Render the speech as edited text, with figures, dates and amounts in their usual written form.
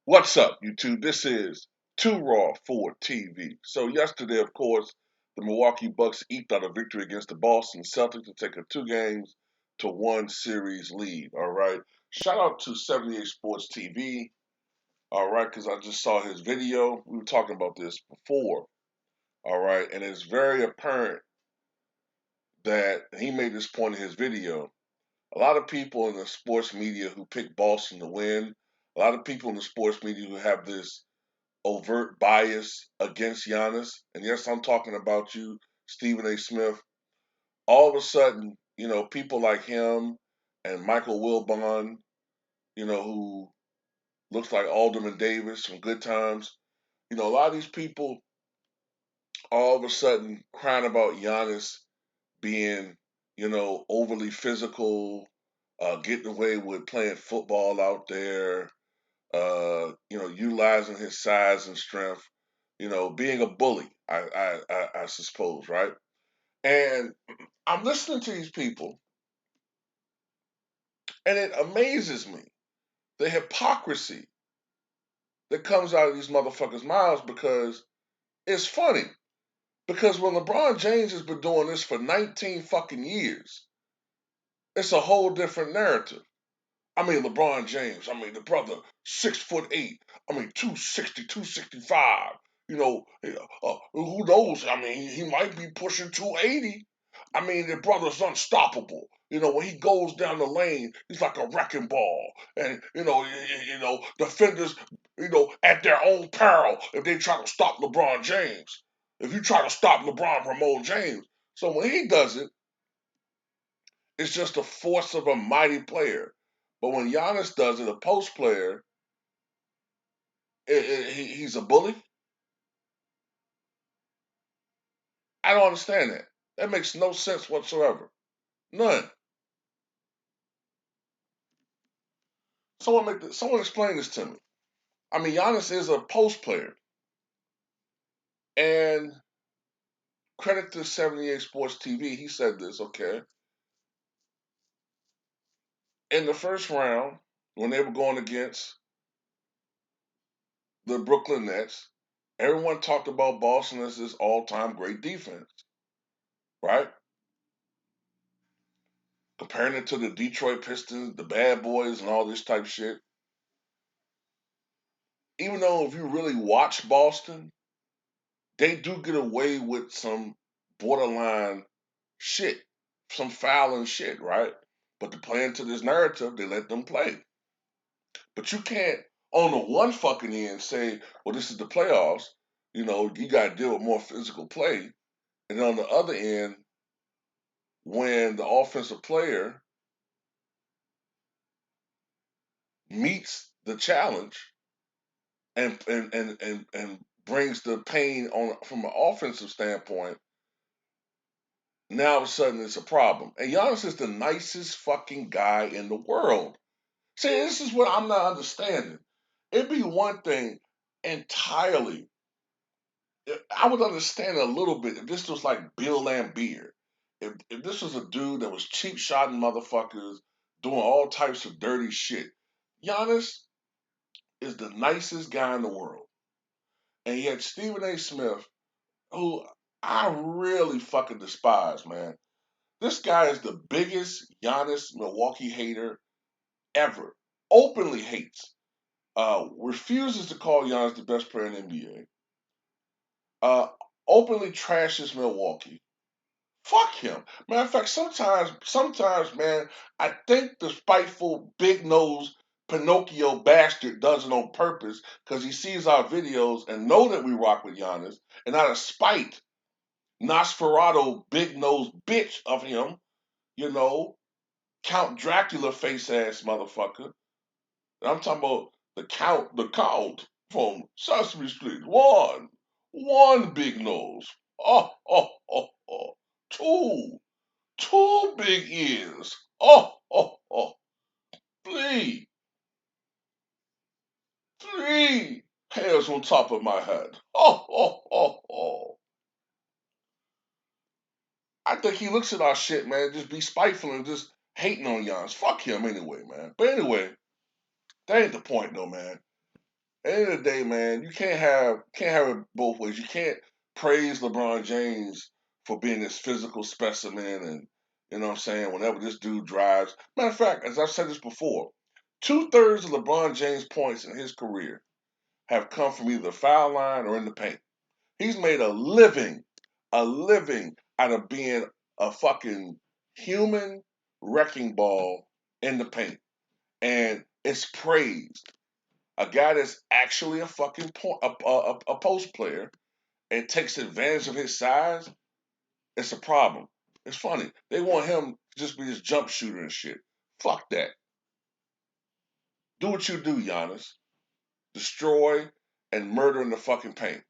What's up, YouTube? This is Too Raw for TV. So yesterday, of course, the Milwaukee Bucks eked out a victory against the Boston Celtics to take a 2 games to 1 series lead. All right. Shout out to 78 Sports TV. All right, because I just saw his video. We were talking about this before. All right, and it's very apparent that he made this point in his video. A lot of people in the sports media who pick Boston to win, a lot of people in the sports media who have this overt bias against Giannis, and yes, I'm talking about you, Stephen A. Smith. All of a sudden, people like him and Michael Wilbon, who looks like Alderman Davis from Good Times, a lot of these people all of a sudden crying about Giannis being, overly physical, getting away with playing football out there, utilizing his size and strength, being a bully, I suppose, right? And I'm listening to these people, and it amazes me the hypocrisy that comes out of these motherfuckers' mouths because it's funny. Because when LeBron James has been doing this for 19 fucking years, it's a whole different narrative. I mean, LeBron James, the brother, 6'8". 260, 265. Who knows? He might be pushing 280. The brother's unstoppable. When he goes down the lane, he's like a wrecking ball. And, defenders, at their own peril if they try to stop LeBron James. If you try to stop LeBron from old James. So when he does it, it's just the force of a mighty player. But when Giannis does it, a post player, he's a bully. I don't understand that. That makes no sense whatsoever. None. Someone explain this to me. Giannis is a post player, and credit to 78 Sports TV. He said this. Okay, in the first round, when they were going against the Brooklyn Nets, everyone talked about Boston as this all-time great defense, right? Comparing it to the Detroit Pistons, the Bad Boys, and all this type shit. Even though if you really watch Boston, they do get away with some borderline shit, some fouling shit, right? But to play into this narrative, they let them play. But you can't, on the one fucking end, say, well, this is the playoffs. You got to deal with more physical play. And on the other end, when the offensive player meets the challenge and brings the pain on from an offensive standpoint, now all of a sudden it's a problem. And Giannis is the nicest fucking guy in the world. See, this is what I'm not understanding. It'd be one thing entirely. I would understand a little bit if this was like Bill Lambier. If this was a dude that was cheap shotting motherfuckers, doing all types of dirty shit. Giannis is the nicest guy in the world. And yet Stephen A. Smith, who I really fucking despise, man. This guy is the biggest Giannis Milwaukee hater ever. Openly hates. Refuses to call Giannis the best player in the NBA. Openly trashes Milwaukee. Fuck him. Matter of fact, sometimes, man, I think the spiteful, big nosed Pinocchio bastard does it on purpose because he sees our videos and know that we rock with Giannis, and out of spite, Nosferatu, big nosed bitch of him, you know, Count Dracula face ass motherfucker. And I'm talking about the count from Sesame Street. One big nose. Oh. Two, two big ears. Oh. Three, three hairs on top of my head. Oh. I think he looks at our shit, man, just be spiteful and just hating on Giannis. Fuck him anyway, man. But anyway, that ain't the point, though, man. At the end of the day, man, you can't have it both ways. You can't praise LeBron James for being this physical specimen, and you know what I'm saying. Whenever this dude drives, matter of fact, as I've said this before, 2/3 of LeBron James' points in his career have come from either the foul line or in the paint. He's made a living out of being a fucking human wrecking ball in the paint, and it's praised. A guy that's actually a fucking a post player and takes advantage of his size, it's a problem. It's funny. They want him to just be this jump shooter and shit. Fuck that. Do what you do, Giannis. Destroy and murder in the fucking paint.